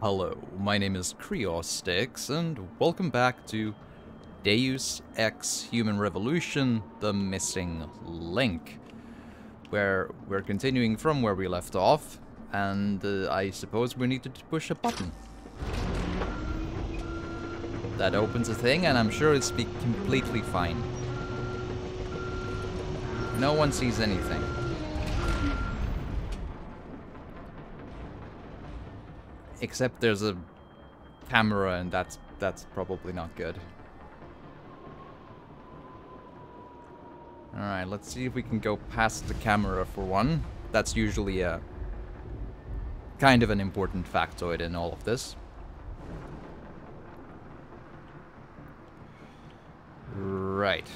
Hello, my name is Creostix, and welcome back to Deus Ex Human Revolution, The Missing Link, where we're continuing from where we left off, and I suppose we need to push a button. That opens a thing, and I'm sure it's completely fine. No one sees anything. Except there's a camera, and that's probably not good. Alright, let's see if we can go past the camera for one. That's usually a kind of an important factoid in all of this. Right.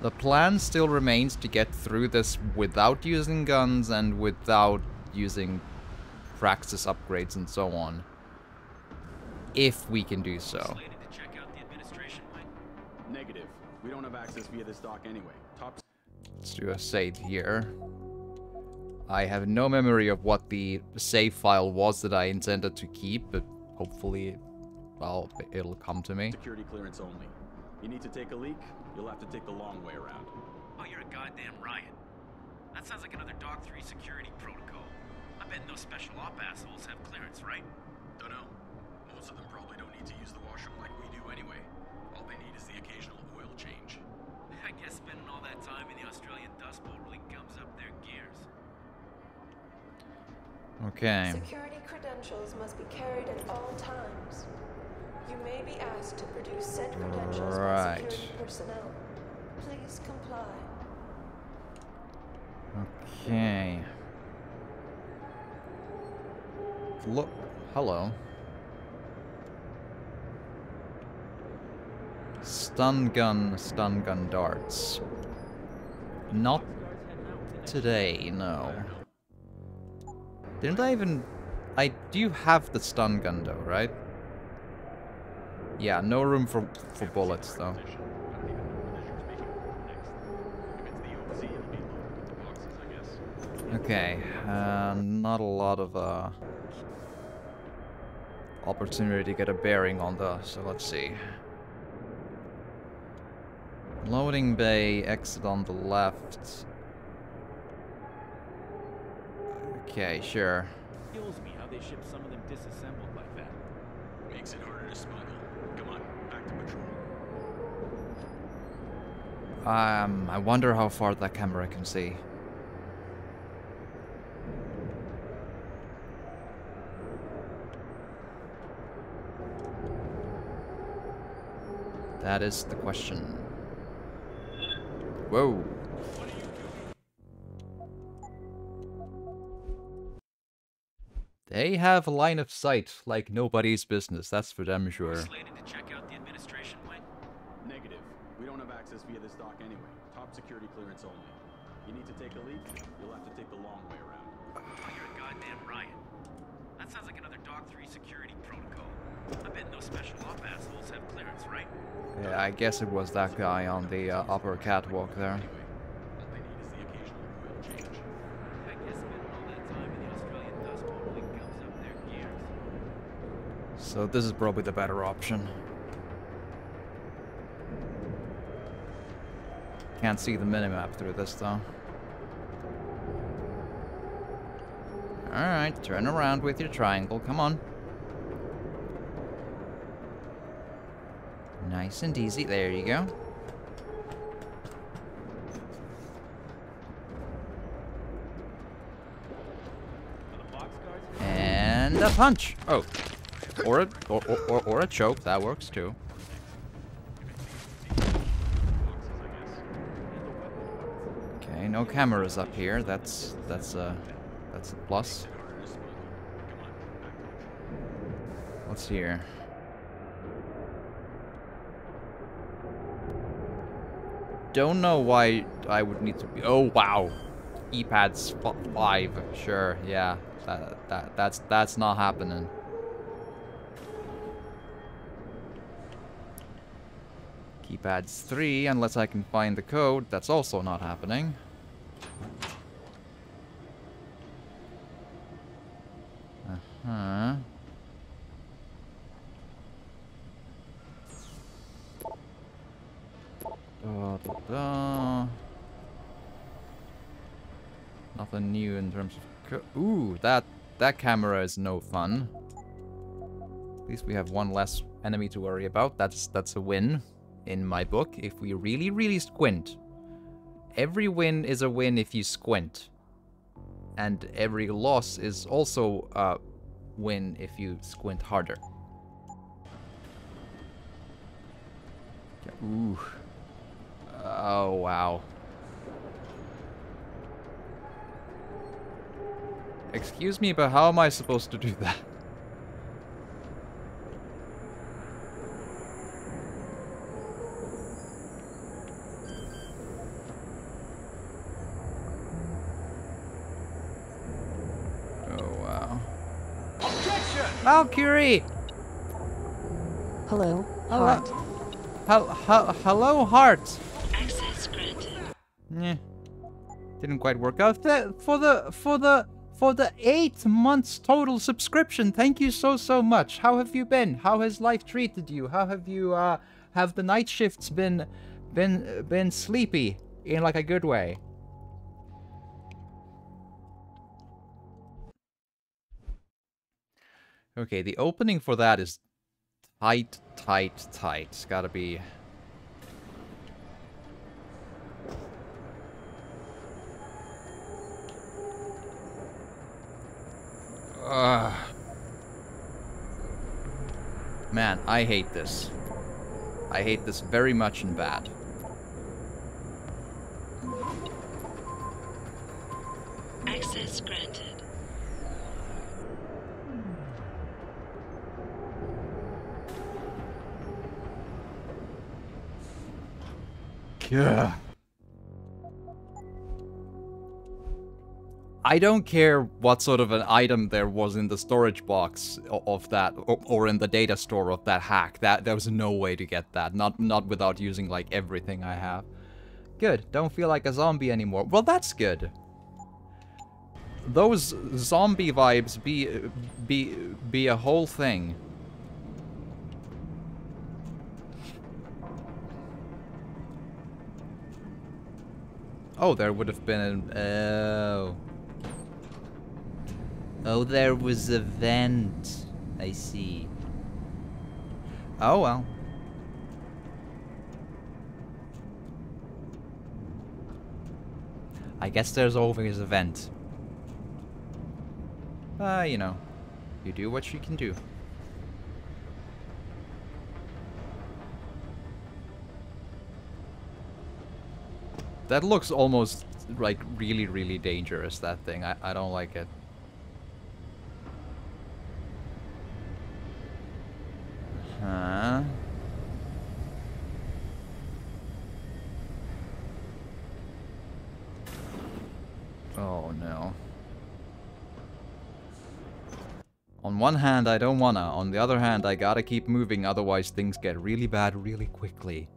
The plan still remains to get through this without using guns and without using praxis upgrades and so on. If we can do so. Slated to check out the administration wing? Negative. We don't have access via this dock anyway. Let's do a save here. I have no memory of what the save file was that I intended to keep, but hopefully, well, it'll come to me. Security clearance only. You need to take a leak, you'll have to take the long way around. Oh, you're a goddamn riot. That sounds like another Dock 3 security protocol. I bet no special op assholes have clearance, right? Dunno. Most of them probably don't need to use the washroom like we do anyway. All they need is the occasional oil change. I guess spending all that time in the Australian Dust Bowl really gums up their gears. Okay. Security credentials must be carried at all times. You may be asked to produce said credentials by security personnel. Please comply. Okay. Look. Hello. Stun gun darts. Not today, no. Didn't I even... I do have the stun gun though, right? Yeah, no room for bullets though. Okay, not a lot of opportunity to get a bearing on the, so let's see. Loading bay, exit on the left. Okay, sure. Kills me how they ship some of them disassembled like that. Makes it harder to smuggle. Come on, back to patrol. I wonder how far that camera can see. That is the question. Whoa. They have a line of sight like nobody's business, that's for damn sure. Slated to check out the administration wing? Negative. We don't have access via this dock anyway. Top security clearance only. You need to take a leak, you'll have to take the long way around. Oh, you're a goddamn riot. That sounds like another Dock 3 security protocol. I bet no special op assholes have clearance, right? Yeah, I guess it was that guy on the upper catwalk there. All they need is the occasional oil change. I guess spending all that time in the Australian Dust Bowl really gums up their gears. So this is probably the better option. Can't see the minimap through this though. Alright, turn around with your triangle, come on. Nice and easy, there you go. And a punch! Oh. Or a choke, that works too. Okay, no cameras up here. That's a plus. What's here? Don't know why I would need to be. Oh wow, E-pads 5. Sure, yeah. That's not happening. Keypads 3, unless I can find the code. That's also not happening. Huh. Da, da, da. Nothing new in terms of... Ooh, that camera is no fun. At least we have one less enemy to worry about. That's a win in my book, if we really, really squint. Every win is a win if you squint. And every loss is also a win if you squint harder. Ooh. Oh, wow. Excuse me, but how am I supposed to do that? Oh, wow. Objection! Valkyrie! Hello, Heart. Hello, Heart. Access granted. Yeah. Didn't quite work out. For the 8 months total subscription, thank you so much. How have you been? How has life treated you? How have you have the night shifts been sleepy in like a good way? Okay, the opening for that is tight. It's gotta be... Man, I hate this. I hate this very much and bad. Access granted. Gah. I don't care what sort of an item there was in the storage box of that, or in the data store of that hack. There was no way to get that. Not without using like everything I have. Good. Don't feel like a zombie anymore. Well, that's good. Those zombie vibes be a whole thing. Oh, there would have been an... Oh. Oh, there was a vent. I see. Oh, well. I guess there's always a vent. You know. You do what you can do. That looks almost, like, really, really dangerous, that thing. I don't like it. Huh? Oh, no. On one hand, I don't wanna. On the other hand, I gotta keep moving, otherwise things get really bad really quickly.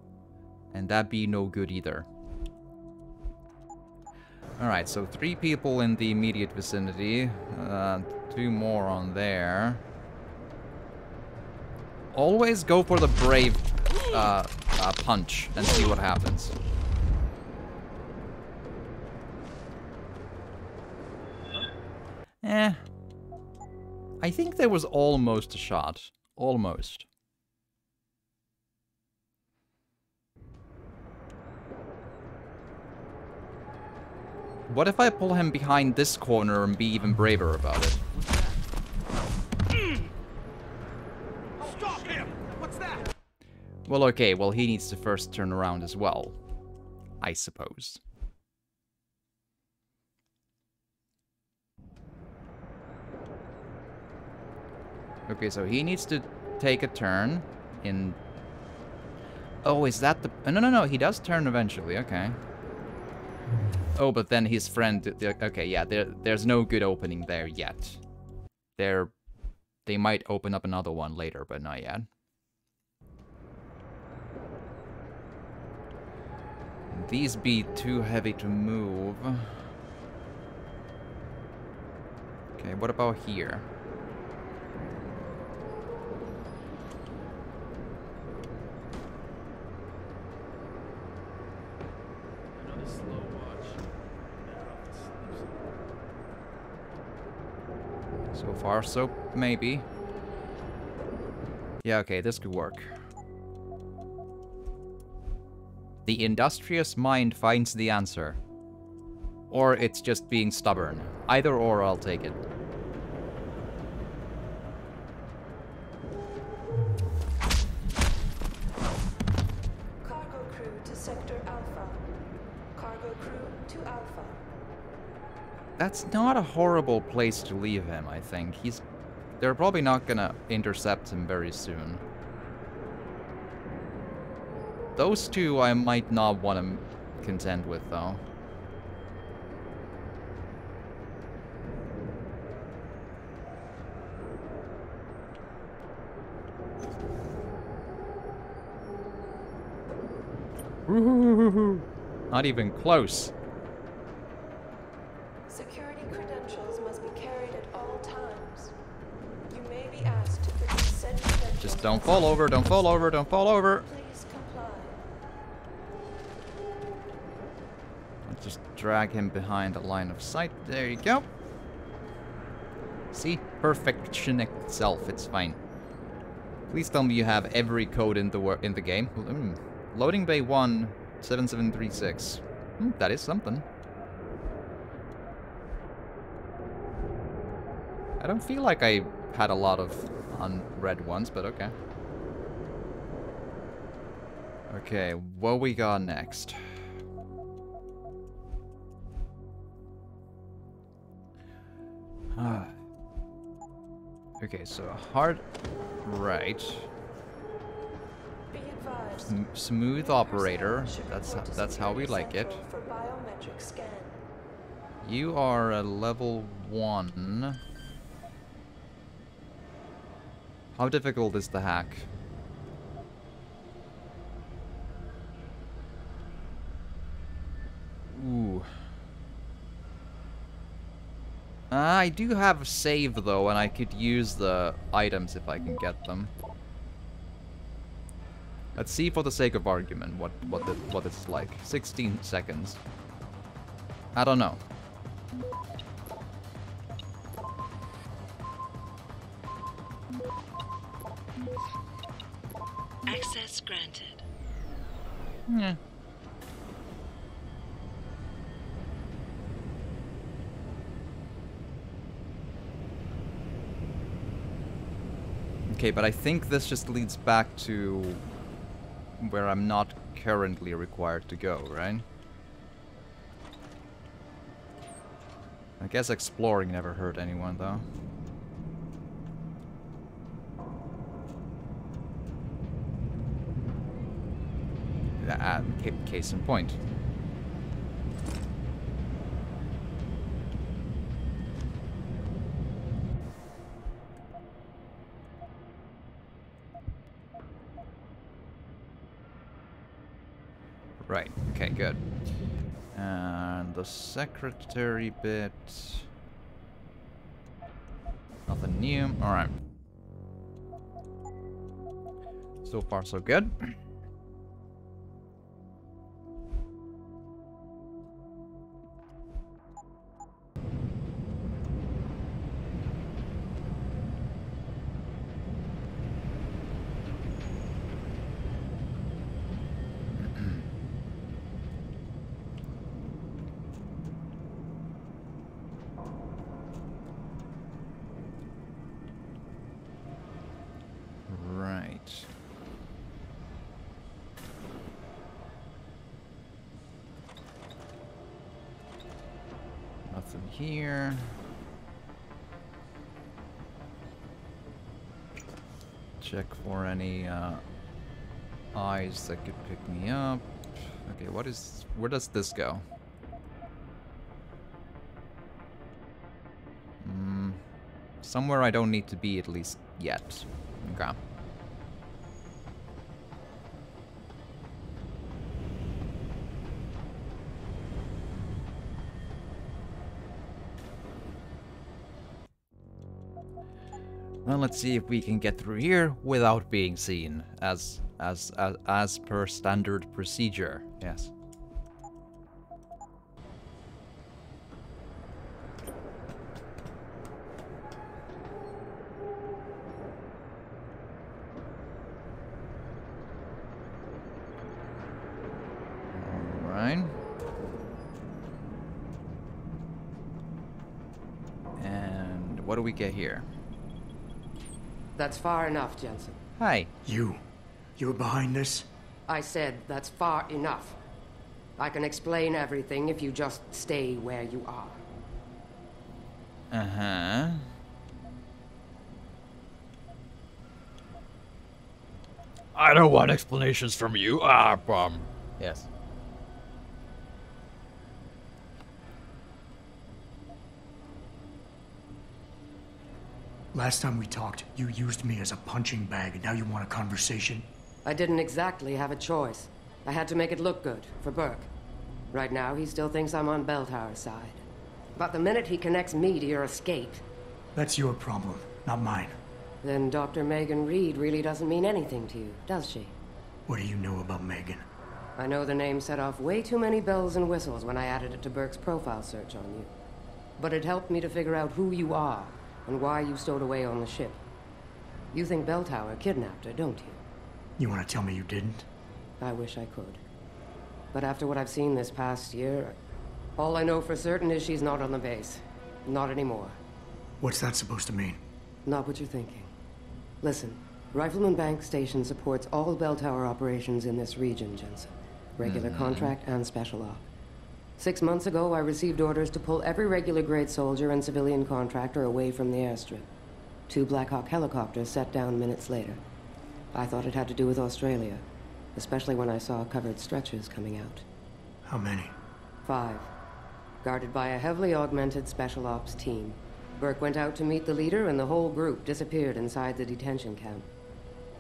And that be no good either. Alright, so 3 people in the immediate vicinity. 2 more on there. Always go for the brave punch and see what happens. I think there was almost a shot. Almost. What if I pull him behind this corner and be even braver about it? Stop him! What's that? Well, okay, well, he needs to first turn around as well. I suppose. Okay, so he needs to take a turn in... Oh, is that the... No, he does turn eventually, okay. Oh, but then his friend... Okay, yeah, there's no good opening there yet. They might open up another one later, but not yet. These be too heavy to move. Okay, what about here? So far, so maybe. Yeah, okay, this could work. The industrious mind finds the answer. Or it's just being stubborn. Either or, I'll take it. Cargo crew to Sector Alpha. Cargo crew to Alpha. That's not a horrible place to leave him, I think. They're probably not gonna intercept him very soon. Those two I might not want to contend with, though. Woohoo! Not even close. Security credentials must be carried at all times. You may be asked to produce said credentials. Just don't fall over, don't fall over, don't fall over. Please comply. I'll just drag him behind the line of sight. There you go. See? Perfection itself. It's fine. Please tell me you have every code in the game. Loading bay 1, 7736. That is something. I don't feel like I had a lot of unread ones, but okay. Okay, what we got next? Okay, so hard right. Be advised. Smooth operator. That's how we like it. For biometric scan. You are a level 1. How difficult is the hack? Ooh. I do have a save though, and I could use the items if I can get them. Let's see, for the sake of argument, what it's like. 16 seconds. I don't know. Access granted. Yeah. Okay, but I think this just leads back to where I'm not currently required to go, right? I guess exploring never hurt anyone, though. Case in point. Right, okay, good. And the secretary bit... Nothing new. Alright. So far, so good. Nothing here. Check for any eyes that could pick me up. Okay, where does this go? Somewhere I don't need to be, at least yet. Okay. Well, let's see if we can get through here without being seen, as per standard procedure. Yes. what do we get here? That's far enough, Jensen. Hi. You're behind this? I said that's far enough. I can explain everything if you just stay where you are. Uh-huh. I don't want explanations from you. Yes. Last time we talked, you used me as a punching bag, and now you want a conversation? I didn't exactly have a choice. I had to make it look good for Burke. Right now, he still thinks I'm on Belltower's side. But the minute he connects me to your escape... That's your problem, not mine. Then Dr. Megan Reed really doesn't mean anything to you, does she? What do you know about Megan? I know the name set off way too many bells and whistles when I added it to Burke's profile search on you. But it helped me to figure out who you are and why you stowed away on the ship. You think Belltower kidnapped her, don't you? You want to tell me you didn't? I wish I could. But after what I've seen this past year, all I know for certain is she's not on the base. Not anymore. What's that supposed to mean? Not what you're thinking. Listen, Rifleman Bank Station supports all Belltower operations in this region, Jensen. Regular contract and special op. 6 months ago, I received orders to pull every regular grade soldier and civilian contractor away from the airstrip. 2 Black Hawk helicopters set down minutes later. I thought it had to do with Australia, especially when I saw covered stretchers coming out. How many? 5. Guarded by a heavily augmented special ops team. Burke went out to meet the leader, and the whole group disappeared inside the detention camp.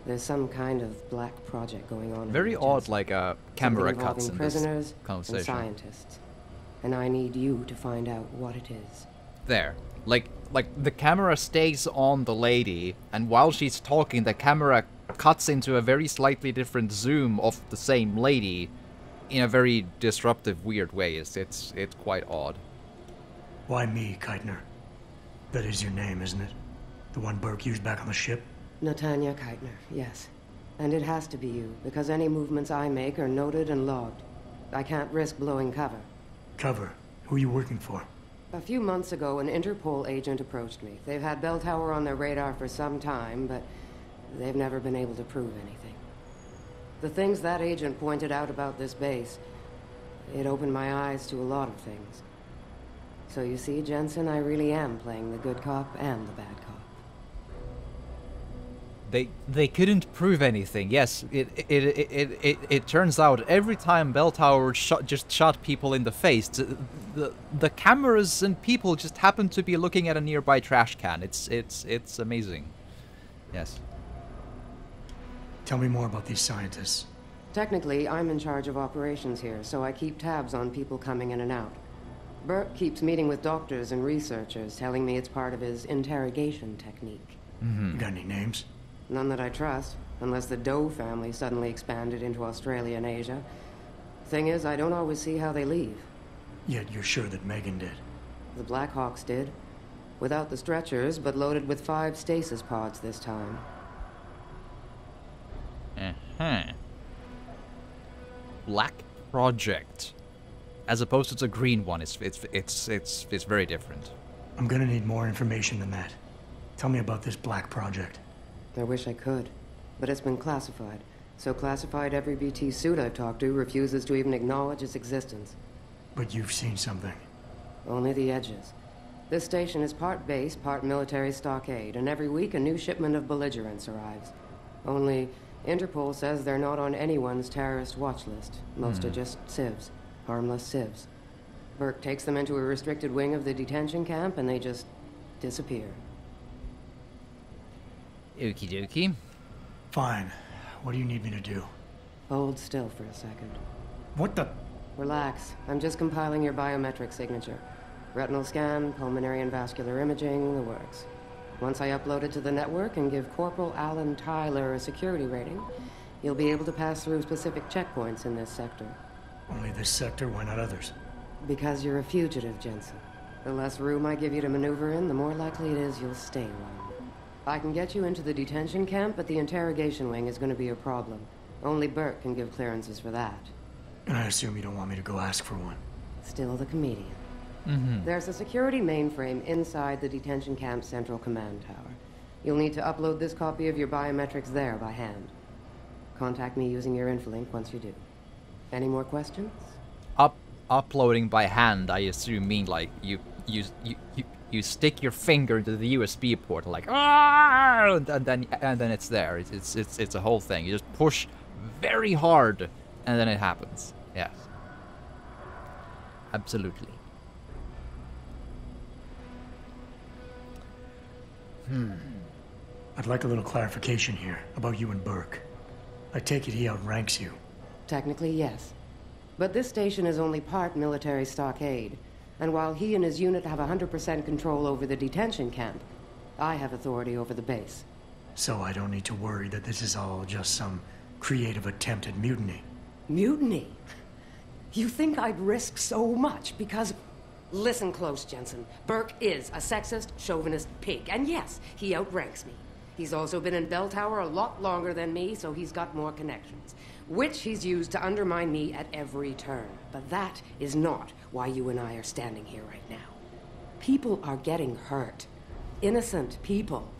There's some kind of black project going on. Very odd, like camera Something cuts involving in prisoners this conversation. and scientists. And I need you to find out what it is. There. Like the camera stays on the lady, and while she's talking, the camera cuts into a very slightly different zoom of the same lady in a very disruptive, weird way. It's quite odd. Why me, Keitner? That is your name, isn't it? The one Burke used back on the ship? Natanya Keitner, yes. And it has to be you, because any movements I make are noted and logged. I can't risk blowing cover. Cover? Who are you working for? A few months ago, an Interpol agent approached me. They've had Belltower on their radar for some time, but they've never been able to prove anything. The things that agent pointed out about this base, it opened my eyes to a lot of things. So you see, Jensen, I really am playing the good cop and the bad cop. They couldn't prove anything. Yes, it turns out every time Belltower just shot people in the face, the cameras and people just happen to be looking at a nearby trash can. It's amazing. Yes. Tell me more about these scientists. Technically, I'm in charge of operations here, so I keep tabs on people coming in and out. Burke keeps meeting with doctors and researchers, telling me it's part of his interrogation technique. You got any names? None that I trust, unless the Doe family suddenly expanded into Australia and Asia. Thing is, I don't always see how they leave. Yet you're sure that Megan did? The Black Hawks did. Without the stretchers, but loaded with 5 stasis pods this time. Black Project, as opposed to the green one. It's very different. I'm gonna need more information than that. Tell me about this Black Project. I wish I could, but it's been classified. So classified every BT suit I've talked to refuses to even acknowledge its existence. But you've seen something. Only the edges. This station is part base, part military stockade, and every week a new shipment of belligerents arrives. Only, Interpol says they're not on anyone's terrorist watch list. Most are just civs. Harmless civs. Burke takes them into a restricted wing of the detention camp, and they just disappear. Okie dokie. Fine. What do you need me to do? Hold still for a second. What the? Relax. I'm just compiling your biometric signature. Retinal scan, pulmonary and vascular imaging, the works. Once I upload it to the network and give Corporal Alan Tyler a security rating, you'll be able to pass through specific checkpoints in this sector. Only this sector? Why not others? Because you're a fugitive, Jensen. The less room I give you to maneuver in, the more likely it is you'll stay long. I can get you into the detention camp, but the interrogation wing is going to be a problem. Only Burke can give clearances for that. And I assume you don't want me to go ask for one. Still the comedian. There's a security mainframe inside the detention camp's central command tower. You'll need to upload this copy of your biometrics there by hand. Contact me using your infolink once you do. Any more questions? Uploading by hand, I assume, mean like you stick your finger into the USB port, like and then it's there. It's a whole thing. You just push very hard, and then it happens. Yes, absolutely. I'd like a little clarification here about you and Burke. I take it he outranks you. Technically, yes. But this station is only part military stockade. And while he and his unit have 100% control over the detention camp, I have authority over the base. So I don't need to worry that this is all just some creative attempt at mutiny. Mutiny? You think I'd risk so much because... Listen close, Jensen. Burke is a sexist, chauvinist pig. And yes, he outranks me. He's also been in Bell Tower a lot longer than me, so he's got more connections, which he's used to undermine me at every turn. But that is not why you and I are standing here right now. People are getting hurt. Innocent people.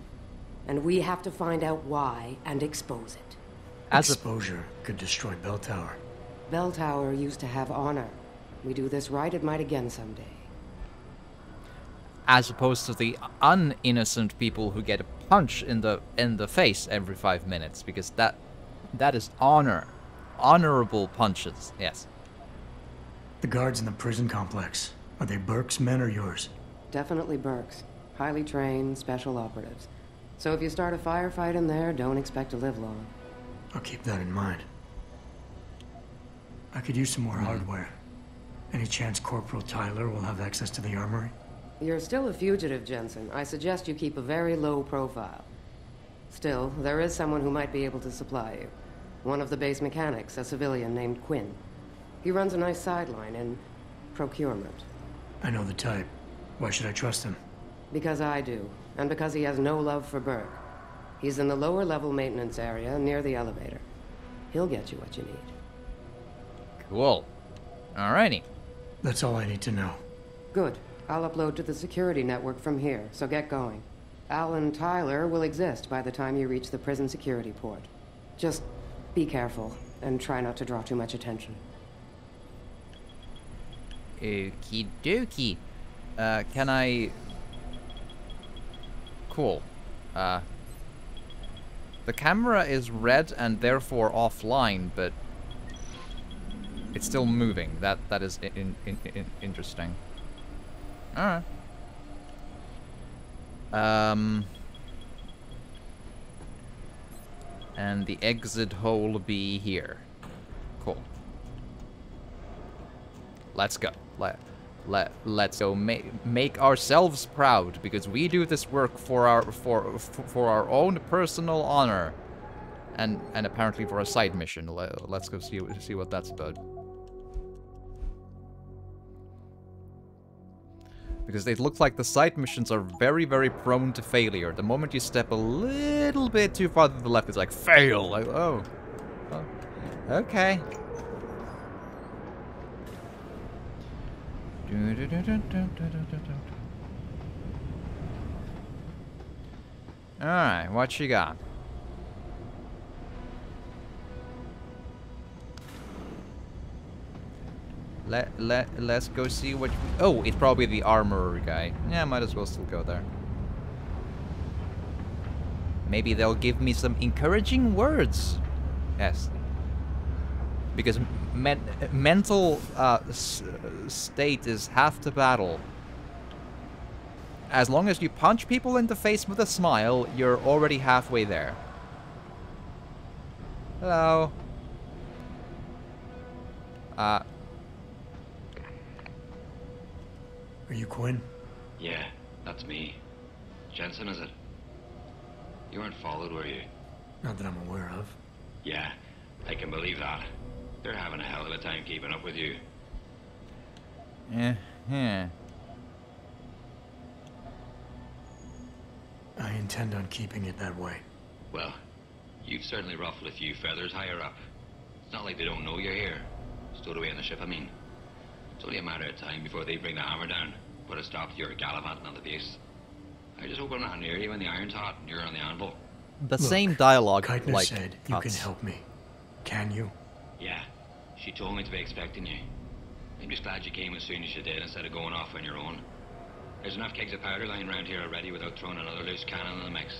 And we have to find out why and expose it. Exposure could destroy Bell Tower. Bell Tower used to have honor. We do this right, it might again someday. As opposed to the uninnocent people who get a punch in the face every 5 minutes, because that is honor. Honorable punches, yes. The guards in the prison complex, are they Burke's men or yours? Definitely Burke's. Highly trained, special operatives. So if you start a firefight in there, don't expect to live long. I'll keep that in mind. I could use some more hardware. Any chance Corporal Tyler will have access to the armory? You're still a fugitive, Jensen. I suggest you keep a very low profile. Still, there is someone who might be able to supply you. One of the base mechanics, a civilian named Quinn. He runs a nice sideline in procurement. I know the type. Why should I trust him? Because I do, and because he has no love for Burke. He's in the lower level maintenance area near the elevator. He'll get you what you need. Cool. Alrighty. That's all I need to know. Good. I'll upload to the security network from here, so get going. Alan Tyler will exist by the time you reach the prison security port. Just be careful, and try not to draw too much attention. Okie dokie. Can I... Cool. The camera is red and therefore offline, but it's still moving. That is interesting. Alright. And the exit hole will be here. Cool. Let's go. Let's go make ourselves proud, because we do this work for our own personal honor, and apparently for a side mission. Let's go see what that's about. Because it looks like the side missions are very, very prone to failure. The moment you step a little bit too far to the left, it's like, fail! Like, oh. Okay. Alright, what you got? Let's go see what... Oh, it's probably the armorer guy. Yeah, might as well still go there. Maybe they'll give me some encouraging words. Yes. Because mental state is half the battle. As long as you punch people in the face with a smile, you're already halfway there. Hello. Are you Quinn? Yeah, that's me. Jensen, is it? You weren't followed, were you? Not that I'm aware of. Yeah, I can believe that. They're having a hell of a time keeping up with you. Yeah. I intend on keeping it that way. Well, you've certainly ruffled a few feathers higher up. It's not like they don't know you're here. Stowed away on the ship, I mean. It's only a matter of time before they bring the hammer down, put a stop to your gallivanting on the base. I just hope I'm not near you when the iron's hot and you're on the anvil. The Look, same dialogue, Keitner like, said you can cuts. help me. Can you? Yeah, she told me to be expecting you. I'm just glad you came as soon as you did instead of going off on your own. There's enough kegs of powder lying around here already without throwing another loose cannon in the mix.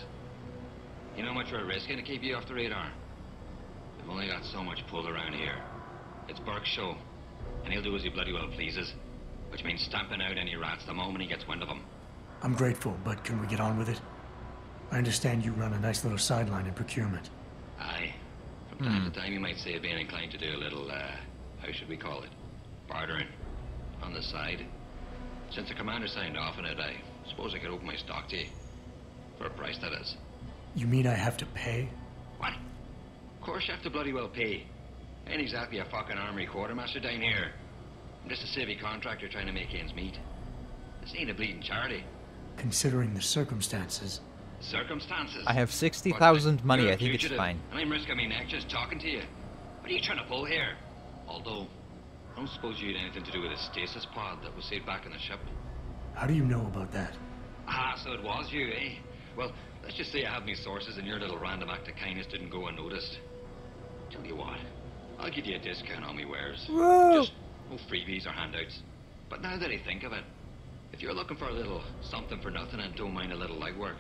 You know how much we're risking to keep you off the radar? We've only got so much pull around here. It's Burke's show, and he'll do as he bloody well pleases, which means stamping out any rats the moment he gets wind of them. I'm grateful, but can we get on with it? I understand you run a nice little sideline in procurement. Aye. From time to time you might say being inclined to do a little, how should we call it? Bartering. On the side. Since the commander signed off on it, I suppose I could open my stock to you. For a price, that is. You mean I have to pay? What? Of course you have to bloody well pay. I ain't exactly a fucking armory quartermaster down here. I'm just a civvy contractor trying to make ends meet. This ain't a bleeding charity. Considering the circumstances. Circumstances? I have 60,000 money, You're a I think it's fugitive, fine. And I'm risking my neck just talking to you. What are you trying to pull here? Although, I don't suppose you had anything to do with the stasis pod that was saved back in the ship. How do you know about that? Ah, so it was you, eh? Well, let's just say I have my sources and your little random act of kindness didn't go unnoticed. Tell you what, I'll give you a discount on me wares. Whoa. Just no freebies or handouts. But now that I think of it, if you're looking for a little something for nothing and don't mind a little light work,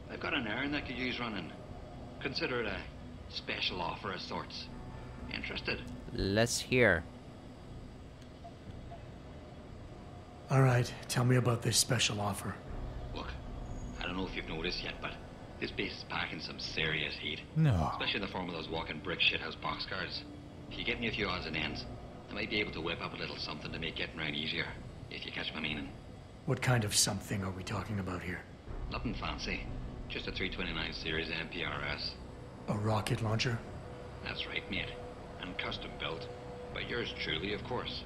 I've got an errand that could use running. Consider it a special offer of sorts. Interested? Let's hear. All right, tell me about this special offer. Look, I don't know if you've noticed yet, but this base is packing some serious heat. No. Especially in the form of those walking brick shithouse boxcars. If you get me a few odds and ends, I might be able to whip up a little something to make getting around easier, if you catch my meaning. What kind of something are we talking about here? Nothing fancy. Just a 329 series MPRS. A rocket launcher? That's right, mate. And custom built. By yours truly, of course.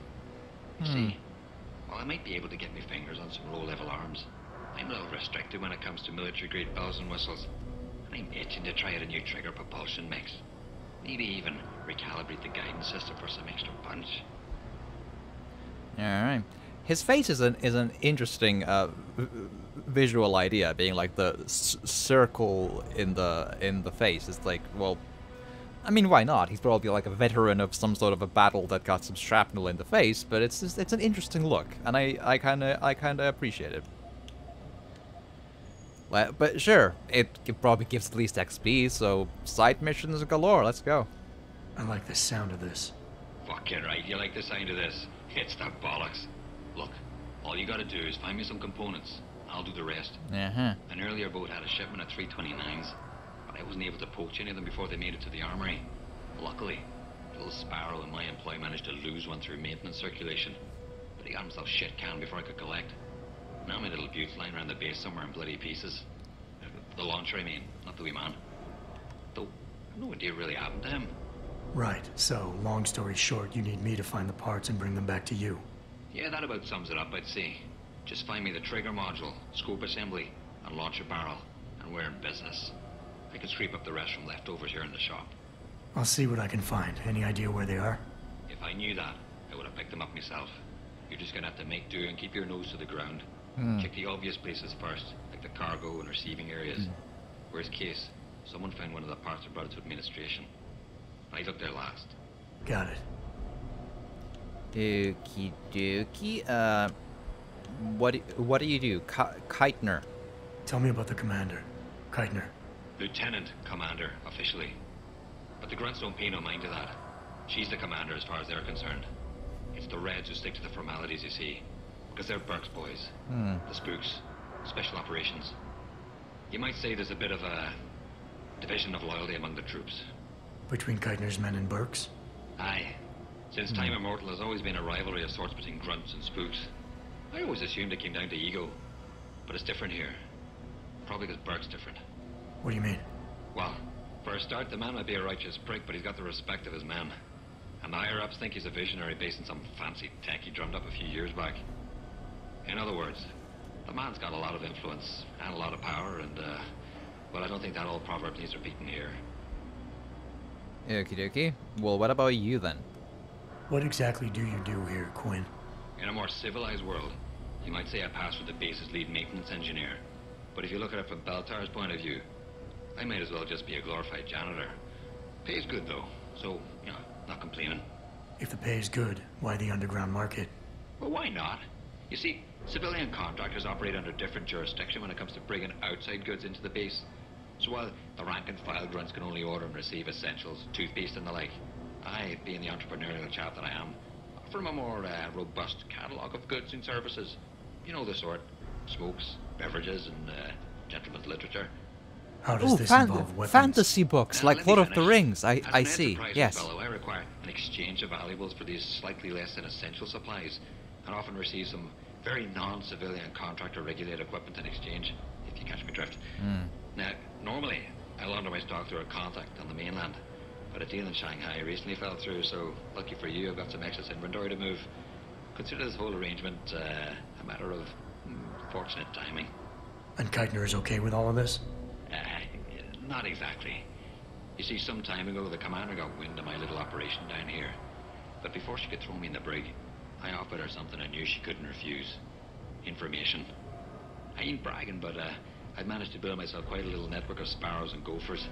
You see, while I might be able to get my fingers on some low-level arms, I'm a little restricted when it comes to military-grade bells and whistles. And I'm itching to try out a new trigger propulsion mix. Maybe even recalibrate the guidance system for some extra punch. Alright. His face is an interesting visual idea, being like the circle in the face. It's like, well, I mean, why not? He's probably like a veteran of some sort of a battle that got some shrapnel in the face, but it's an interesting look, and I kind of appreciate it. But sure, it probably gives at least XP, so side missions galore. Let's go. I like the sound of this. Fucking right, you like the sound of this? It's the bollocks. Look, all you gotta do is find me some components. I'll do the rest. Uh-huh. An earlier boat had a shipment of 329s, but I wasn't able to poach any of them before they made it to the armory. Luckily, little Sparrow in my employ managed to lose one through maintenance circulation, but he got himself shit canned before I could collect. Now my little bute's lying around the base somewhere in bloody pieces. The launcher, I mean, not the wee man. Though, I've no idea what really happened to him. Right, so, long story short, you need me to find the parts and bring them back to you. Yeah, that about sums it up, I'd say. Just find me the trigger module, scope assembly, and launcher barrel, and we're in business. I can scrape up the rest from leftovers here in the shop. I'll see what I can find. Any idea where they are? If I knew that, I would have picked them up myself. You're just gonna have to make do and keep your nose to the ground. Check the obvious places first, like the cargo and receiving areas. Worst case, someone found one of the parts and brought it to administration. I looked there last. Got it. Okie dokie. What do you do, Keitner? Tell me about the commander. Keitner. Lieutenant Commander, officially. But the grunts don't pay no mind to that. She's the commander as far as they're concerned. It's the Reds who stick to the formalities, you see. Because they're Burke's boys. The spooks. Special operations. You might say there's a bit of a division of loyalty among the troops. Between Keitner's men and Burke's? Aye. Since time immortal, there's always been a rivalry of sorts between grunts and spooks. I always assumed it came down to ego. But it's different here. Probably because Burke's different. What do you mean? Well, for a start, the man might be a righteous prick, but he's got the respect of his men. And the higher-ups think he's a visionary based on some fancy tech he drummed up a few years back. In other words, the man's got a lot of influence and a lot of power, and, well, I don't think that old proverb needs repeating here. Okie dokie. Well, what about you then? What exactly do you do here, Quinn? In a more civilized world, you might say I pass for the base's lead maintenance engineer. But if you look at it from Beltar's point of view, I might as well just be a glorified janitor. Pays good though, so, you know, not complaining. If the pay is good, why the underground market? Well, why not? You see, civilian contractors operate under different jurisdiction when it comes to bringing outside goods into the base. So while the rank and file grunts can only order and receive essentials, toothpaste and the like, I, being the entrepreneurial chap that I am, offer them a more robust catalogue of goods and services. You know the sort. Smokes, beverages, and gentleman's literature. How does Ooh, this involve weapons? fantasy books, like let me Lord of the finish. Rings. I As an see, enterprising yes. fellow, I require an exchange of valuables for these slightly less than essential supplies, and often receive some very non-civilian contractor regulated equipment in exchange, if you catch my drift. Now, normally, I launder my stock through a contact on the mainland, but a deal in Shanghai recently fell through, so lucky for you, I've got some excess inventory to move. Consider this whole arrangement a matter of fortunate timing. And Keitner is okay with all of this? Not exactly. You see, some time ago, the commander got wind of my little operation down here. But before she could throw me in the brig, I offered her something I knew she couldn't refuse. Information. I ain't bragging, but I'd managed to build myself quite a little network of sparrows and gophers.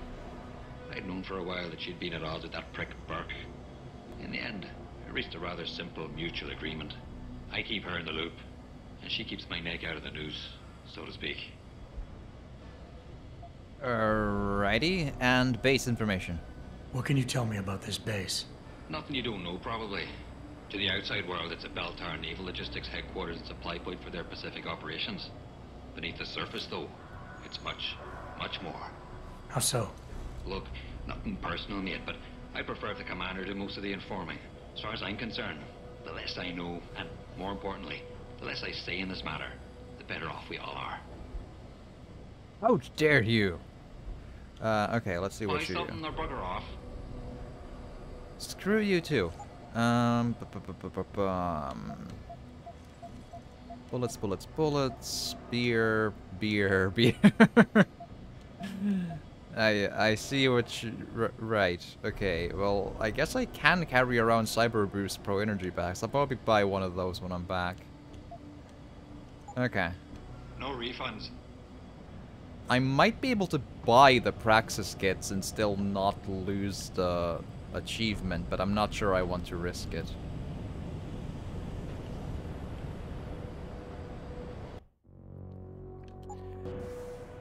I'd known for a while that she'd been at odds with that prick Burke. In the end, I reached a rather simple mutual agreement. I keep her in the loop, and she keeps my neck out of the noose, so to speak. Alrighty, and base information. What can you tell me about this base? Nothing you don't know, probably. To the outside world, it's a Beltar Naval Logistics headquarters and supply point for their Pacific operations. Beneath the surface, though, it's much, much more. How so? Look, nothing personal, mate, but I prefer if the commander do most of the informing. As far as I'm concerned, the less I know, and more importantly, the less I say in this matter, the better off we all are. How dare you? Okay, let's see what you do. something or bugger off. Screw you too. Bullets, bullets, bullets. Beer, beer, beer. I see what you... right. Okay, well, I guess I can carry around Cyber Boost Pro Energy packs. I'll probably buy one of those when I'm back. Okay. No refunds. I might be able to buy the Praxis kits and still not lose the achievement, but I'm not sure I want to risk it.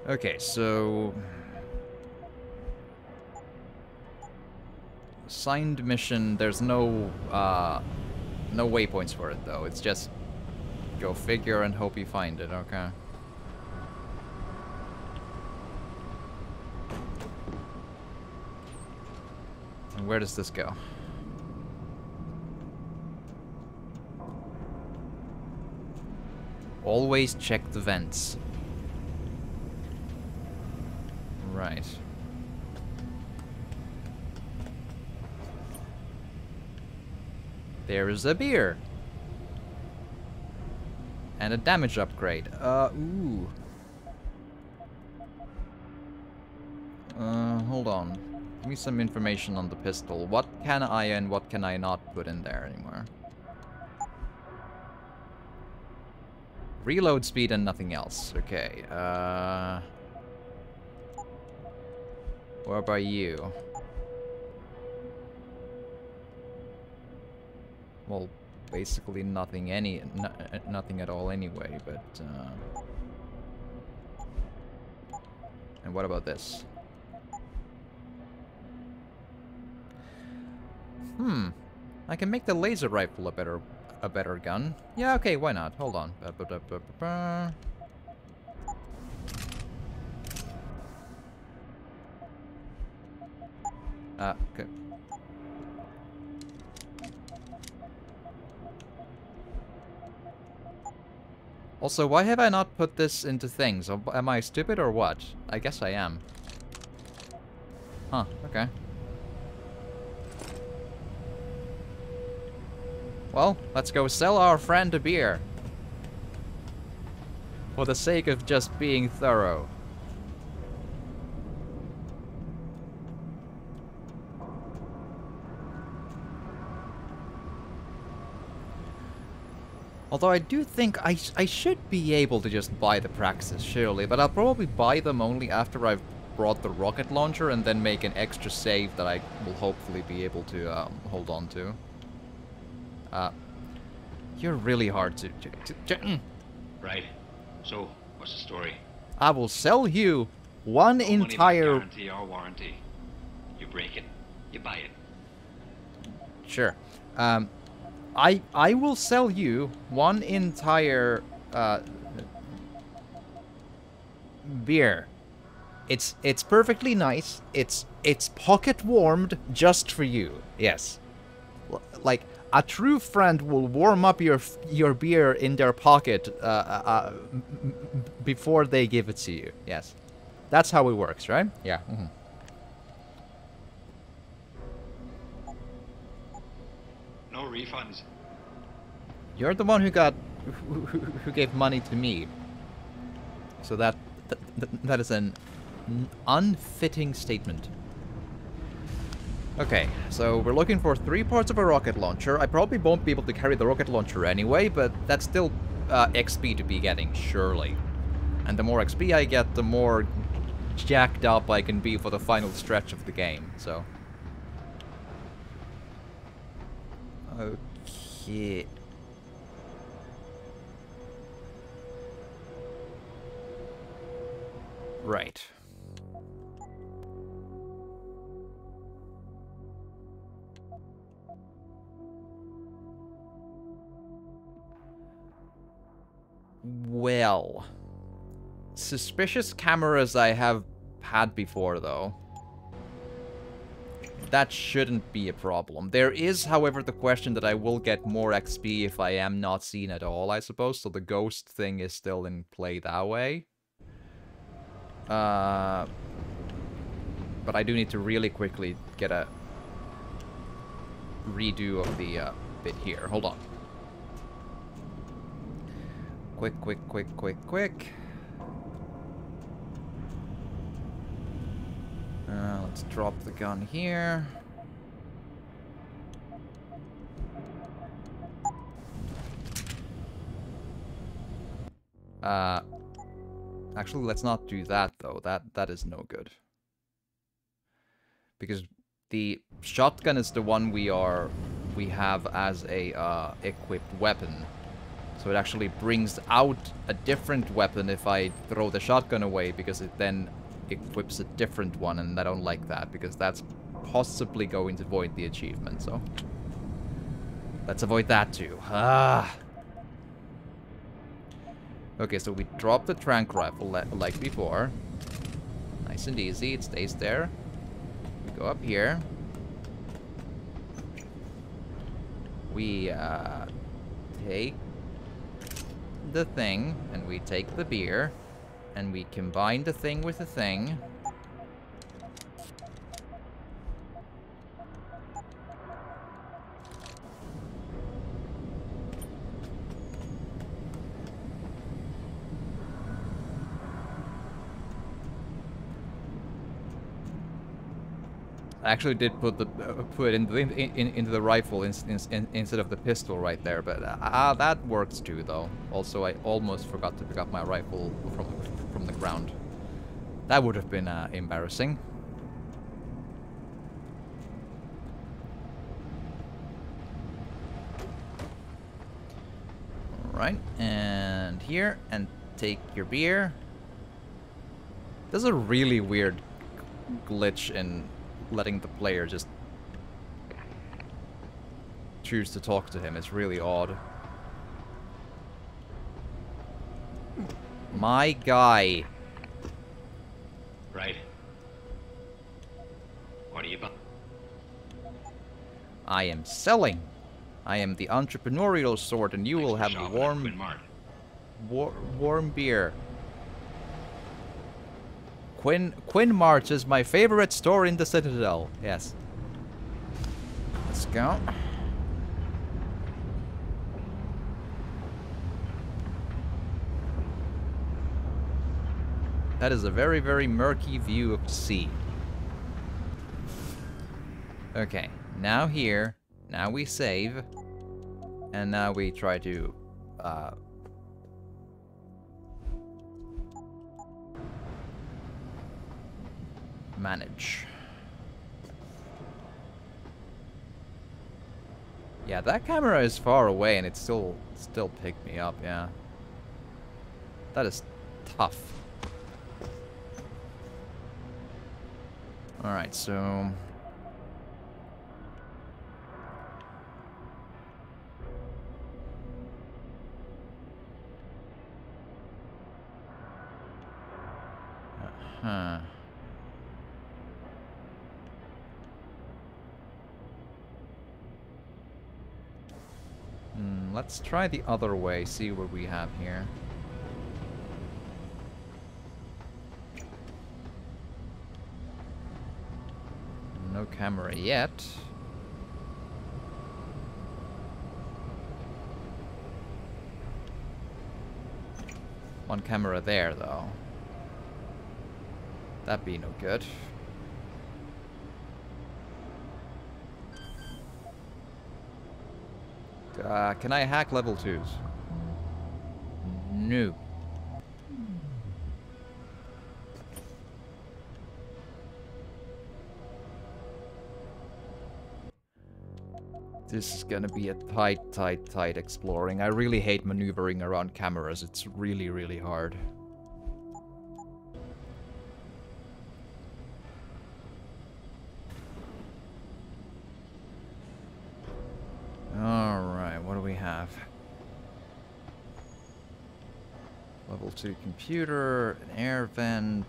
Okay, so... signed mission, there's no no waypoints for it though. It's just go figure and hope you find it, okay. And where does this go? Always check the vents. Right. There is a beer. And a damage upgrade. Ooh. Hold on. Give me some information on the pistol. What can I and what can I not put in there anymore? Reload speed and nothing else. Okay, what about you? Well, basically nothing nothing at all anyway, but and what about this? I can make the laser rifle a better gun. Yeah, okay, why not? Hold on. Okay. Also, why have I not put this into things? Am I stupid or what? I guess I am. Huh, okay. Well, let's go sell our friend a beer. For the sake of just being thorough. Although I do think I should be able to just buy the Praxis, surely, but I'll probably buy them only after I've brought the rocket launcher and then make an extra save that I will hopefully be able to hold on to. You're really hard to Right. So, what's the story? I will sell you one No money back entire... guarantee or warranty. You break it, you buy it. Sure. I will sell you one entire beer. It's perfectly nice. It's pocket warmed just for you. Yes. Like a true friend will warm up your beer in their pocket before they give it to you. Yes. That's how it works, right? Yeah. Mm-hmm. No refunds. You're the one who gave money to me. So that is an unfitting statement. Okay, so we're looking for 3 parts of a rocket launcher. I probably won't be able to carry the rocket launcher anyway, but that's still XP to be getting, surely. And the more XP I get, the more jacked up I can be for the final stretch of the game, so... Okay... Right. Well... Suspicious cameras I have had before, though. That shouldn't be a problem. There is, however, the question that I will get more XP if I am not seen at all, I suppose. So the ghost thing is still in play that way. But I do need to really quickly get a redo of the bit here. Hold on. Quick. Let's drop the gun here. Actually, let's not do that, though. That is no good. Because the shotgun is the one we have as a equipped weapon. So it actually brings out a different weapon if I throw the shotgun away, because it then equips a different one, and I don't like that, because that's possibly going to void the achievement, so... Let's avoid that too. Okay, so we drop the tranq rifle like before. Nice and easy, it stays there. We go up here. We take the thing, and we take the beer. And we combine the thing with the thing. I actually did put it into the rifle instead of the pistol right there, but that works too, though. Also, I almost forgot to pick up my rifle from the ground. That would have been embarrassing. Alright, and here, and take your beer. There's a really weird glitch in letting the player just choose to talk to him. It's really odd. My guy. Right. What are you buying? I am selling. I am the entrepreneurial sort, and you will have warm beer. Quinn March is my favorite store in the Citadel. Yes. Let's go. That is a very, very murky view of the sea. Okay, now here, now we save, and now we try to manage. Yeah, that camera is far away and it still picked me up, yeah. That is tough. Alright, so... Uh-huh. Let's try the other way, see what we have here. No camera yet. One camera there, though. That'd be no good. Can I hack level 2s? No. This is gonna be a tight exploring. I really hate maneuvering around cameras. It's really, really hard. Alright, what do we have? Level 2 computer, an air vent.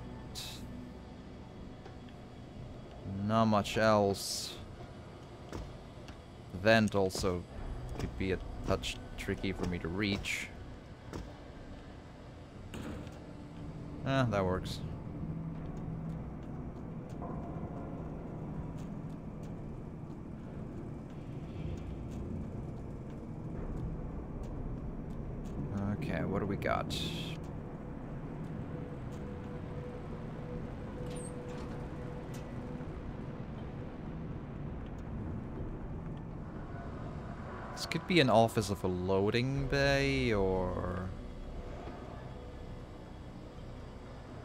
Not much else. Vent also could be a touch tricky for me to reach. That works. Okay, what do we got? This could be an office of a loading bay, or...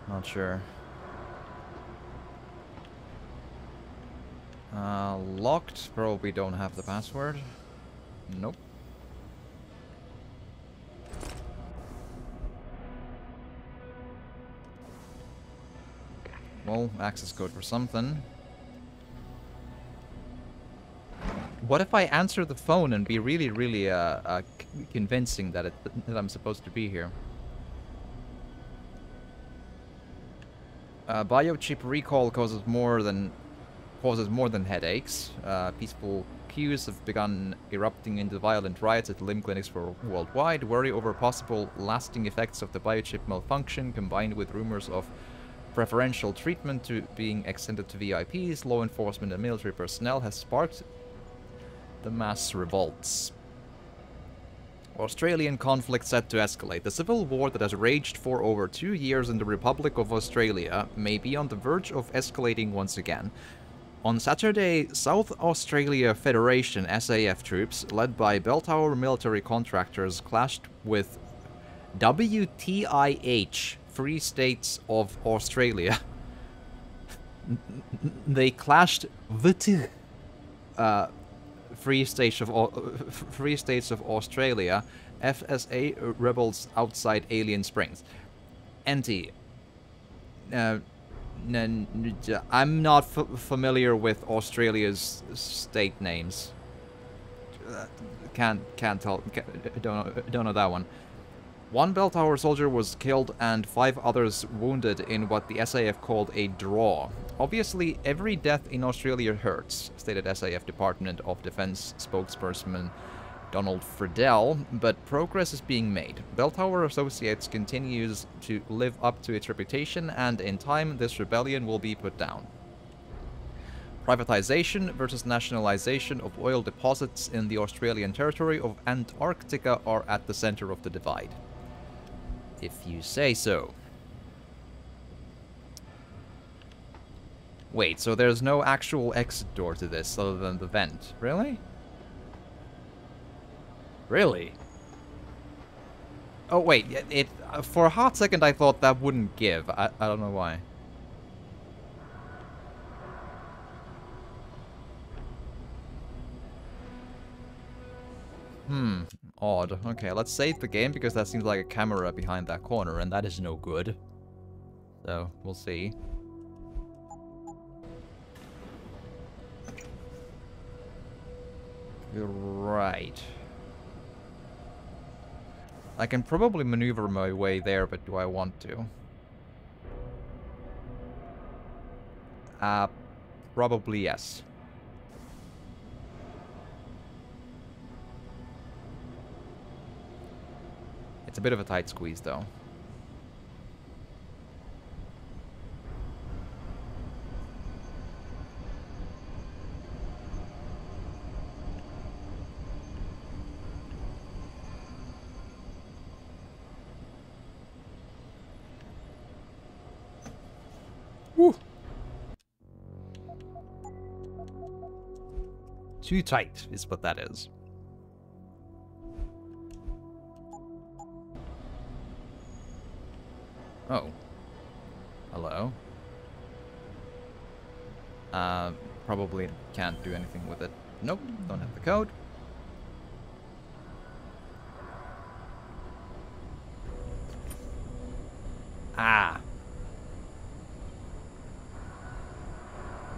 Not sure. Locked. Probably don't have the password. Nope. Well, access code for something. What if I answer the phone and be really, really convincing that that I'm supposed to be here? Biochip recall causes more than headaches. Peaceful queues have begun erupting into violent riots at limb clinics worldwide. Worry over possible lasting effects of the biochip malfunction, combined with rumors of preferential treatment to being extended to VIPs, law enforcement, and military personnel, has sparked the mass revolts. Australian conflict set to escalate. The civil war that has raged for over 2 years in the Republic of Australia may be on the verge of escalating once again. On Saturday, South Australia Federation SAF troops, led by bell tower military contractors, clashed with WTIH, Free States of Australia. They clashed with Free States of Australia, FSA rebels outside Alien Springs. NT. I'm not familiar with Australia's state names. Can't tell. Don't know that one. One bell tower soldier was killed and 5 others wounded in what the SAF called a draw. Obviously, every death in Australia hurts, stated SAF Department of Defense spokesperson Donald Friedel, but progress is being made. Bell Tower Associates continues to live up to its reputation, and in time, this rebellion will be put down. Privatization versus nationalization of oil deposits in the Australian territory of Antarctica are at the center of the divide. If you say so. Wait, so there's no actual exit door to this other than the vent? Really? Really? Oh, wait. It for a hot second, I thought that wouldn't give. I don't know why. Odd. Okay, let's save the game, because that seems like a camera behind that corner, and that is no good. So, we'll see. Right. I can probably maneuver my way there, but do I want to? Probably yes. It's a bit of a tight squeeze, though. Woo! Too tight is what that is. Oh. Hello. Probably can't do anything with it. Nope, don't have the code. Ah.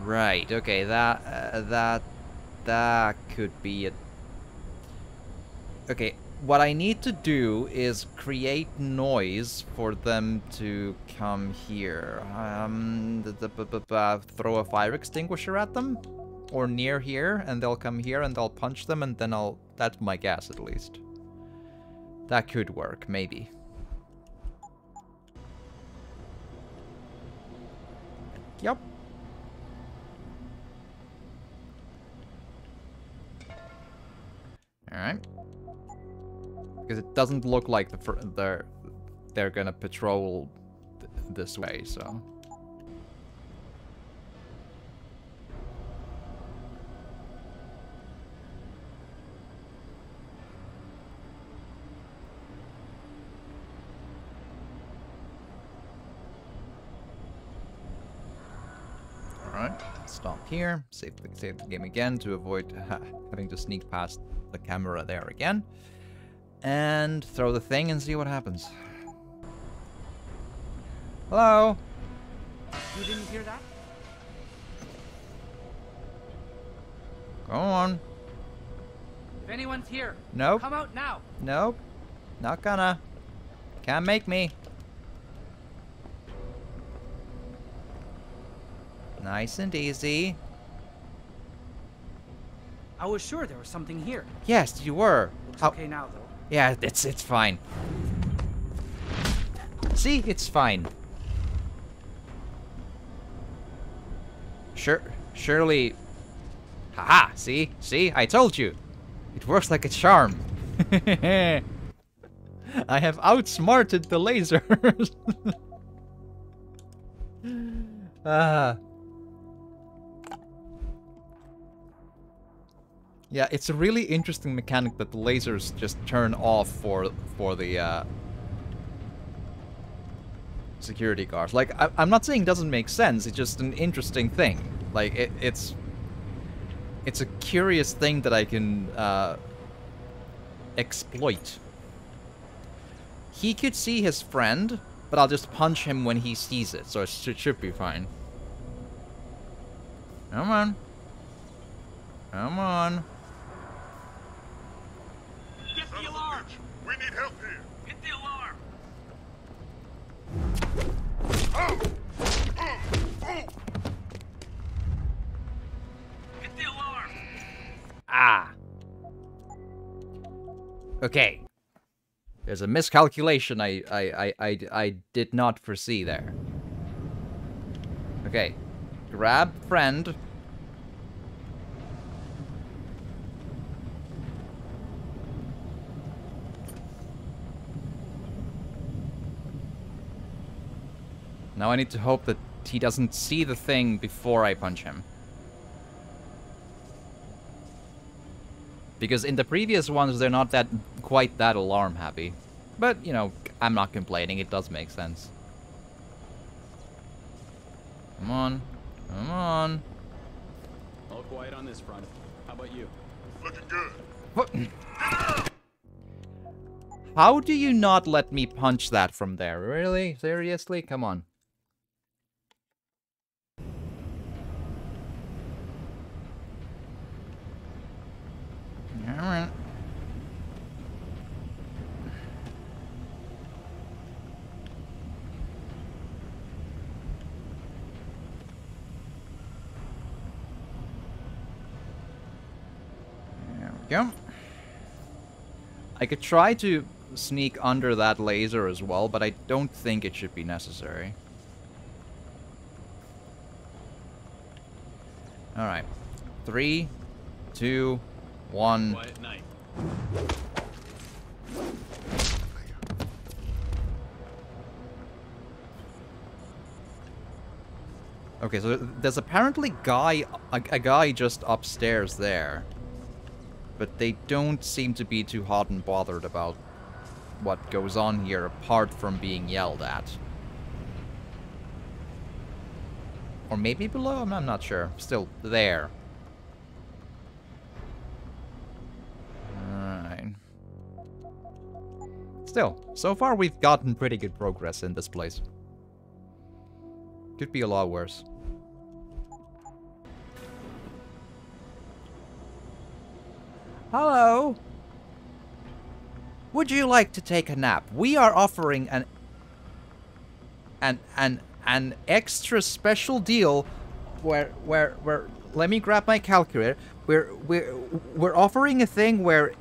Right, okay, that could be it. Okay, what I need to do is create noise for them to come here. Throw a fire extinguisher at them? Or near here, and they'll come here and I'll punch them, and then I'll... That's my guess, at least. That could work, maybe. Yep. Alright. Because it doesn't look like they're gonna patrol this way, so... Alright, stop here, save the game again to avoid having to sneak past the camera there again. And throw the thing and see what happens. Hello? You didn't hear that? Go on. If anyone's here, Nope. come out now. Nope. Not gonna. Can't make me. Nice and easy. I was sure there was something here. Yes, you were. Looks How- okay now, though. Yeah, it's fine. See, it's fine. Surely. Haha! See, I told you. It works like a charm. I have outsmarted the lasers. Yeah, it's a really interesting mechanic that the lasers just turn off for the security guards. Like, I'm not saying it doesn't make sense. It's just an interesting thing. Like, it's a curious thing that I can exploit. He could see his friend, but I'll just punch him when he sees it, so it should be fine. Come on. Come on. Get the alarm! We need help here. Hit the alarm! Hit the alarm! Ah. Okay. There's a miscalculation I did not foresee there. Okay. Grab friend. Now I need to hope that he doesn't see the thing before I punch him. Because in the previous ones, they're not quite that alarm happy. But, you know, I'm not complaining. It does make sense. Come on. Come on. All quiet on this front. How about you? Looking good. What? How do you not let me punch that from there? Really? Seriously? Come on. Alright. There we go. I could try to sneak under that laser as well, but I don't think it should be necessary. Alright. 3, 2, 1. Quiet night. Okay, so there's apparently a guy just upstairs there. But they don't seem to be too hot and bothered about what goes on here apart from being yelled at. Or maybe below? I'm not sure. Still, there. Alright. Still, so far we've gotten pretty good progress in this place. Could be a lot worse. Hello? Would you like to take a nap? We are offering an extra special deal where let me grab my calculator. We're offering a thing where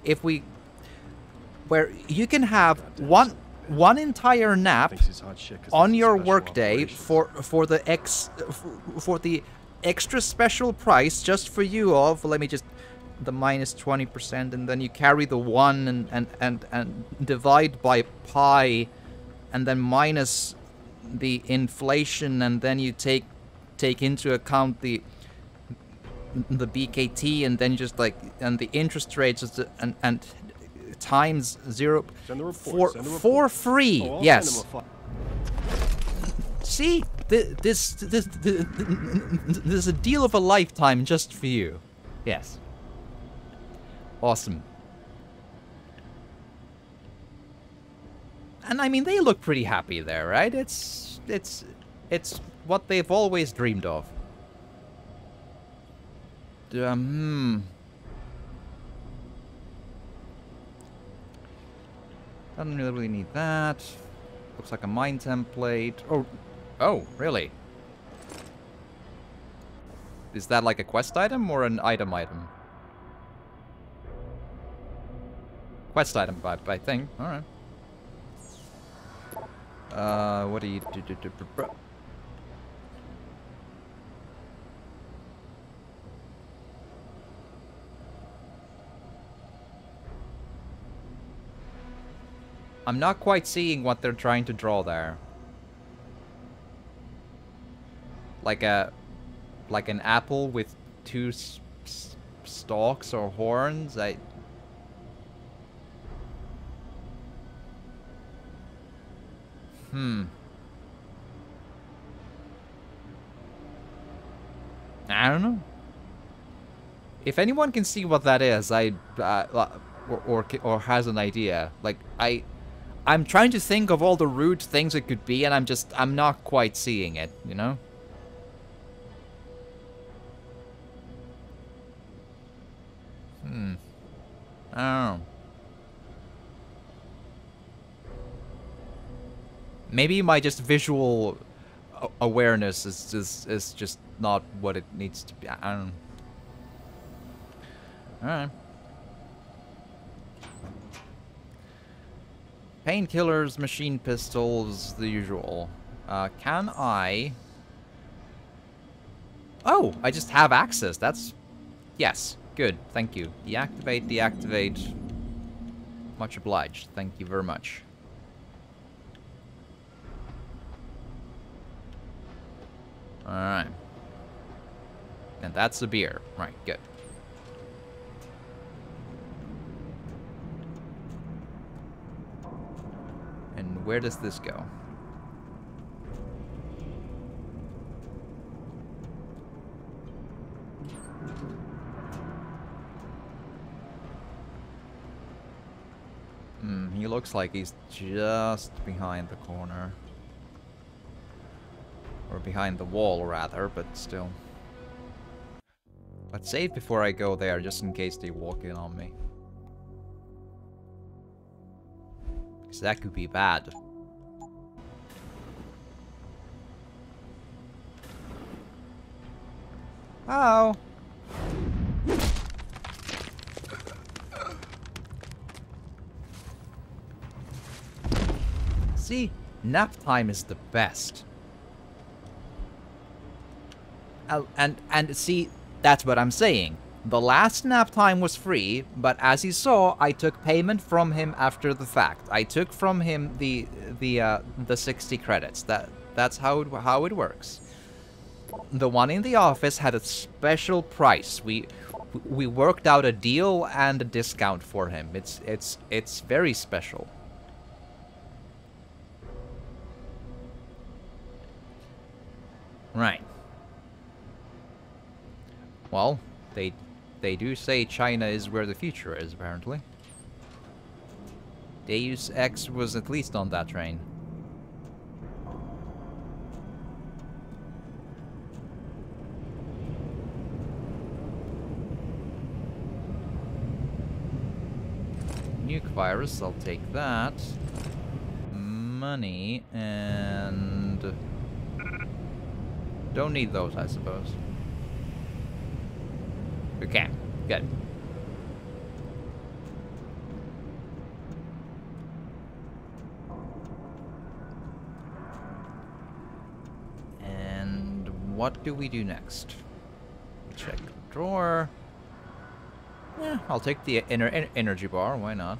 where you can have one entire nap on your workday for the extra special price just for you of, let me just, the minus 20%, and then you carry the 1 and divide by pi, and then minus the inflation, and then you take into account the BKT, and then just like, and the interest rates and times 0 for free. Oh, yes. See, this is a deal of a lifetime just for you. Yes. Awesome. And I mean, they look pretty happy there, right? It's what they've always dreamed of. Doesn't really need that. Looks like a mine template. Oh, really? Is that like a quest item or an item? Quest item, I think. Alright. What do you do? I'm not quite seeing what they're trying to draw there. Like an apple with 2 stalks or horns. I don't know. If anyone can see what that is, or has an idea, like I'm trying to think of all the rude things it could be, and I'm not quite seeing it, you know? I don't know. Maybe my just visual awareness is just not what it needs to be. I don't know. Alright. Painkillers, machine pistols, the usual. Can I... Oh, I just have access. That's... Yes, good. Thank you. Deactivate. Much obliged. Thank you very much. Alright. And that's a beer. Right, good. where does this go? He looks like he's just behind the corner. Or behind the wall, rather, but still. Let's save before I go there, just in case they walk in on me. Because that could be bad. Oh! See? Nap time is the best. And see, that's what I'm saying. The last nap time was free, but as you saw, I took payment from him after the fact. I took from him the 60 credits. That's how it works. The one in the office had a special price. We worked out a deal and a discount for him. It's very special. Right. Well, they do say China is where the future is, apparently. Deus Ex was at least on that train. Nuke virus, I'll take that. Money, and... don't need those, I suppose. Okay, good. And what do we do next? Check the drawer. Yeah, I'll take the energy bar, why not?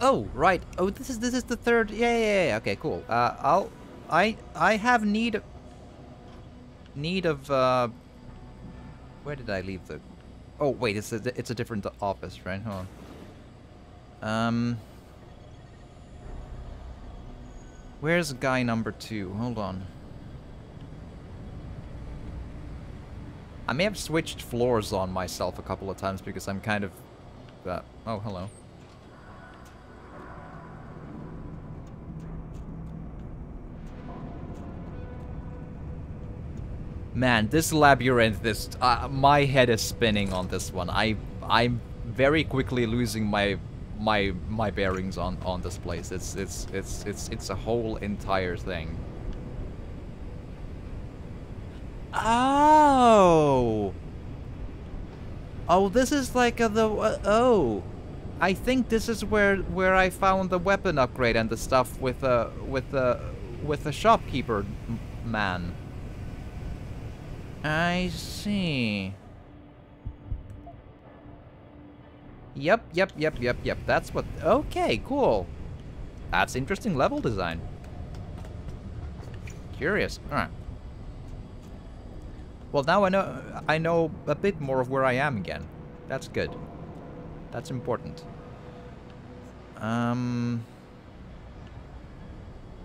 Oh, right. Oh, this is the third. Yeah. Okay, cool. I have need of where did I leave the? Oh, wait. It's a different office, right? Hold on. Where's guy number 2? Hold on. I may have switched floors on myself a couple of times because I'm kind of. Oh, hello. Man, this labyrinth, my head is spinning on this one. I'm very quickly losing my bearings on this place. It's a whole entire thing. Oh, this is like oh, I think this is where I found the weapon upgrade and the stuff with the shopkeeper man. I see. Yep. That's what... okay, cool. That's interesting level design. Curious. Alright. Well, now I know a bit more of where I am again. That's good. That's important.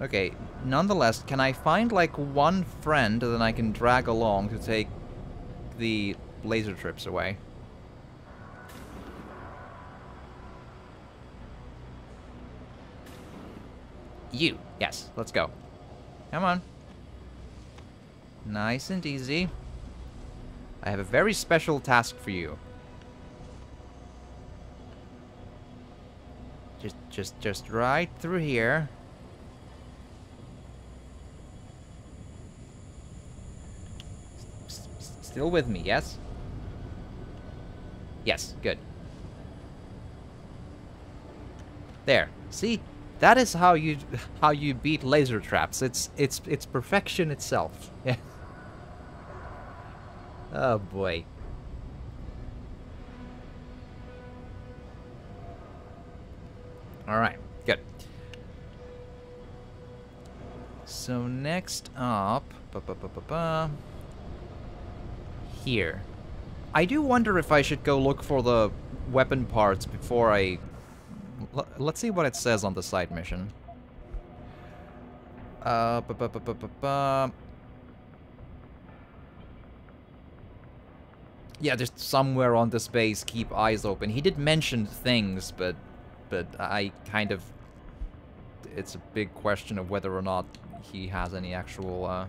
Okay, nonetheless, can I find, like, one friend that I can drag along to take the laser trips away? You. Yes, let's go. Come on. Nice and easy. I have a very special task for you. Just right through here. Still with me, yes? Yes, good. There. See? That is how you beat laser traps. It's perfection itself. Yeah. Oh boy. All right. Good. So next up, here. I do wonder if I should go look for the weapon parts before I... Let's see what it says on the side mission. Yeah, just somewhere on this base, keep eyes open. He did mention things, but I kind of... It's a big question of whether or not he has any actual,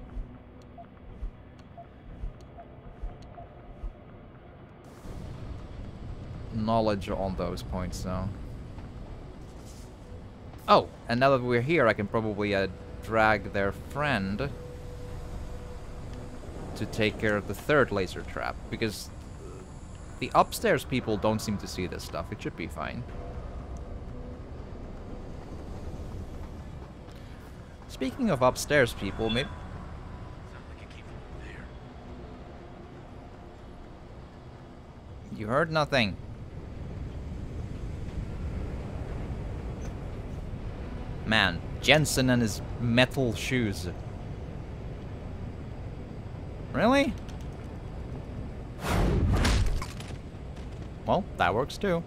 knowledge on those points, so... Oh, and now that we're here, I can probably, drag their friend to take care of the third laser trap, because the upstairs people don't seem to see this stuff. It should be fine. Speaking of upstairs people, maybe... You heard nothing. Man, Jensen and his metal shoes. Really? Well, that works too.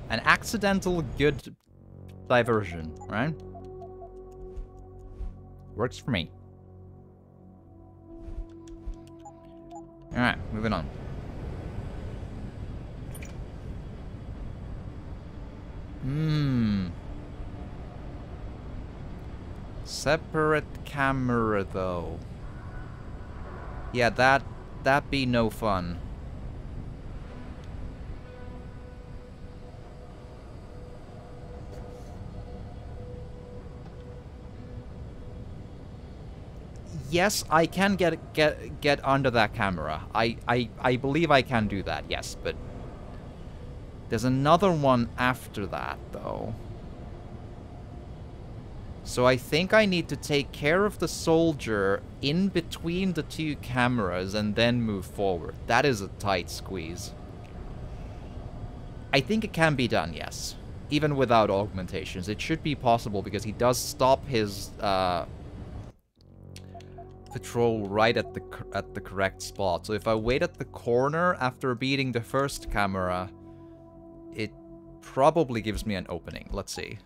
An accidental good diversion, right? Works for me. Alright, moving on. Separate camera, though. Yeah, that'd be no fun. Yes, I can get under that camera. I believe I can do that, yes, but there's another one after that, though. So I think I need to take care of the soldier in between the two cameras and then move forward. That is a tight squeeze. I think it can be done, yes. Even without augmentations. It should be possible because he does stop his patrol right at the correct spot. So if I wait at the corner after beating the first camera, it probably gives me an opening. Let's see.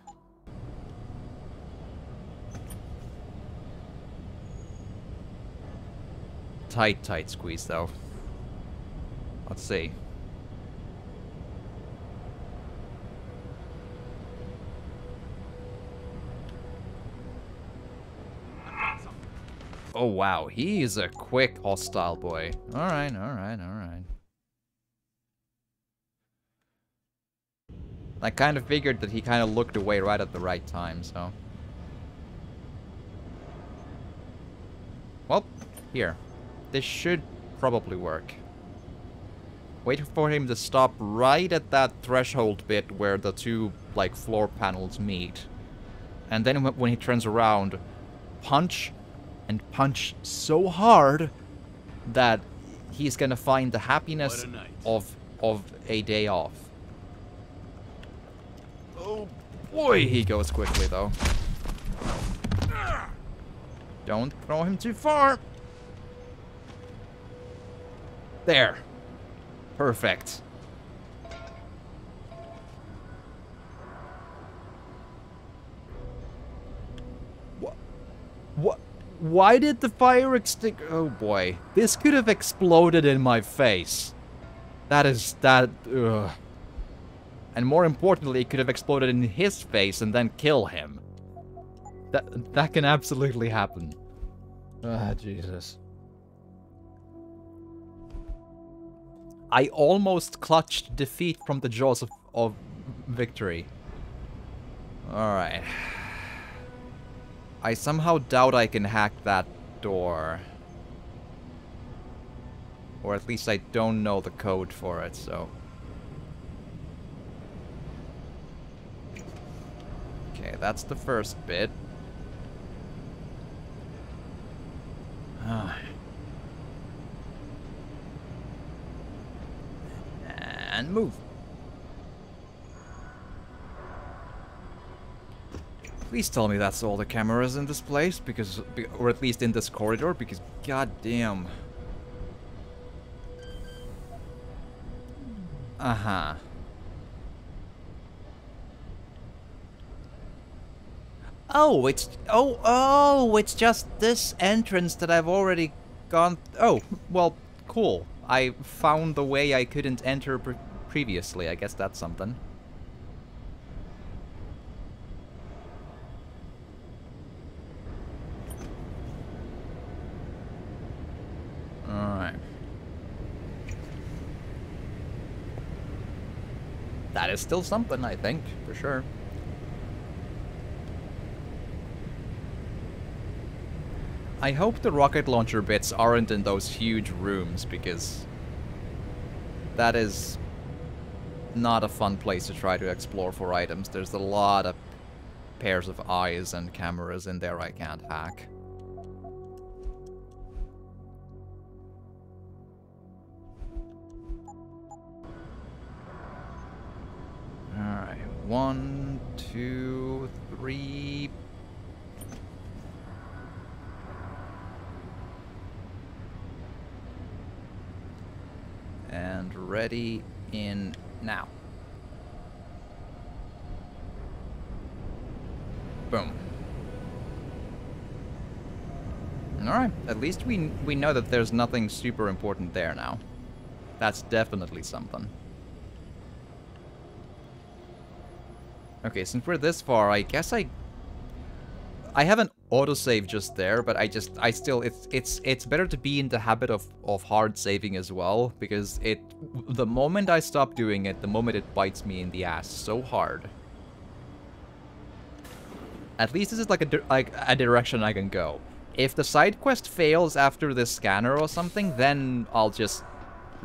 Tight squeeze, though. Let's see. Oh, wow. He is a quick, hostile boy. Alright. I kind of figured that he kind of looked away right at the right time, so... Well, here. This should probably work. Wait for him to stop right at that threshold bit where the two, like, floor panels meet. And then when he turns around, punch, and punch so hard that he's gonna find the happiness of a day off. Oh boy, he goes quickly, though. Don't throw him too far. There. Perfect. What? Why did the fire extinguish? Oh boy. This could have exploded in my face. Ugh. And more importantly, it could have exploded in his face and then kill him. That can absolutely happen. Ah, Jesus. I almost clutched defeat from the jaws of victory. Alright. I somehow doubt I can hack that door. Or at least I don't know the code for it, so... Okay, that's the first bit. And move. Please tell me that's all the cameras in this place, because, or at least in this corridor, because goddamn. Uh-huh. Oh, it's just this entrance that I've already gone. Oh, well, cool. I found the way I couldn't enter previously. I guess that's something. Alright. That is still something, I think, for sure. I hope the rocket launcher bits aren't in those huge rooms, because that is not a fun place to try to explore for items. There's a lot of pairs of eyes and cameras in there I can't hack. Alright, 1, 2, 3... And ready in now. Boom. Alright, at least we know that there's nothing super important there now. That's definitely something. Okay, since we're this far, I guess I have an autosave just there, but I still, it's better to be in the habit of hard saving as well, because the moment I stop doing it, the moment it bites me in the ass so hard. At least this is like a direction I can go. If the side quest fails after this scanner or something, then I'll just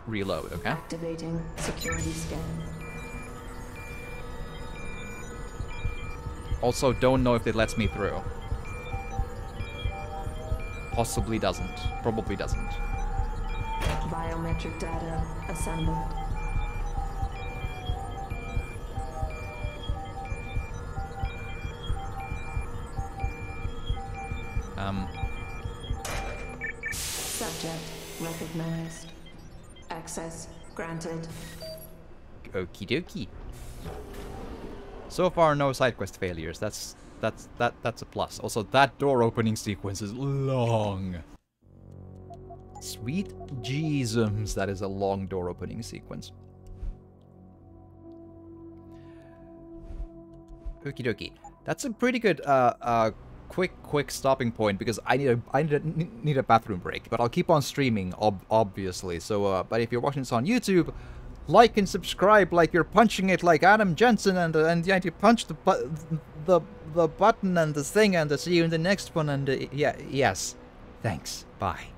reload, okay? Activating security scan. Also, don't know if it lets me through. Possibly doesn't. Probably doesn't. Biometric data assembled. Subject recognized. Access granted. Okie dokie. So far, no side quest failures. That's a plus. Also, that door opening sequence is long. Sweet Jeezums, that is a long door opening sequence. Okie dokie. That's a pretty good quick stopping point, because I need a bathroom break. But I'll keep on streaming, obviously. So, but if you're watching this on YouTube, like and subscribe like you're punching it like Adam Jensen, and yeah, you punch the button and the thing, and see you in the next one. And yeah, yes, thanks. Bye.